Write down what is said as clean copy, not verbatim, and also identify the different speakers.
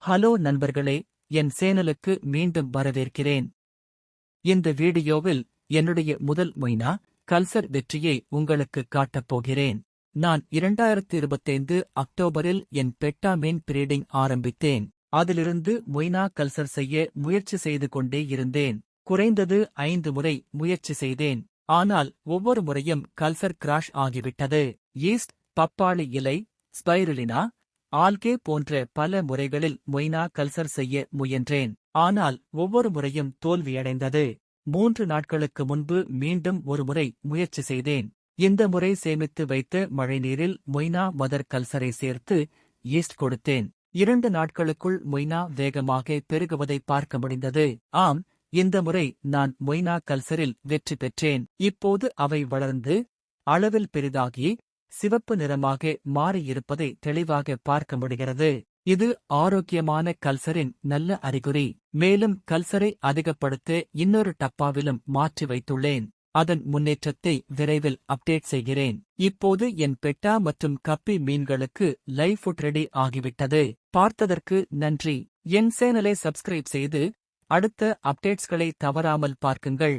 Speaker 1: Hello நண்பர்களே, என் சேனலுக்கு மீண்டும் வரவேற்கிறேன். இந்த வீடியோவில் என்னுடைய முதல் மொய்னா கல்சர் வெற்றியை உங்களுக்கு காட்டப் போகிறேன். நான் 2025 அக்டோபரில் என் பெட்டா மீன் பிரீடிங் ஆரம்பித்தேன். அதிலிருந்து மொய்னா கல்சர் செய்ய முயற்சி செய்து கொண்டே இருந்தேன். குறைந்தது 5 முறை முயற்சி செய்தேன். ஆனால் ஒவ்வொரு முறையும் கல்சர் கிராஷ் ஆகிவிட்டது. ஈஸ்ட், பப்பாளி இலை, ஸ்பைருலினா, ஆல்கே போன்ற பல முறைகளில் மொய்னா கல்சர் செய்ய முயன்றேன். ஆனால் ஒவ்வொரு முறையும் தோல்வியடைந்தது. 3 நாட்களுக்கு முன்பு மீண்டும் ஒரு முறை முயற்சி செய்தேன். இந்த முறை சேமித்து வைத்த மழைநீரில் மொய்னா மதர் கல்சரை சேர்த்து ஈஸ்ட் கொடுத்தேன். 2 நாட்களுக்குள் மொய்னா வேகமாக பெருகுவதை பார்க்க முடிந்தது. ஆம், இந்த முறை நான் மொய்னா கல்சரில் வெற்றி பெற்றேன். இப்போது அவை வளர்ந்து அளவில் பெரிதாகி சிவப்பு நிறமாக மாறியிருப்பதை தெளிவாக பார்க்க முடிகிறது. இது ஆரோக்கியமான கல்சரின் நல்ல அறிகுறி. மேலும் கல்சரை அதிகப்படுத்த இன்னொரு டப்பாவிலும் மாற்றி வைத்துள்ளேன். அதன் முன்னேற்றத்தை விரைவில் அப்டேட் செய்கிறேன். இப்போது என் பெட்டா மற்றும் கப்பி மீன்களுக்கு லைவ் ஃபுட் ரெடி ஆகிவிட்டது. பார்த்ததற்கு நன்றி. என் சேனலை சப்ஸ்கிரைப் செய்து அடுத்த அப்டேட்ஸ்களை தவறாமல் பார்க்குங்கள்.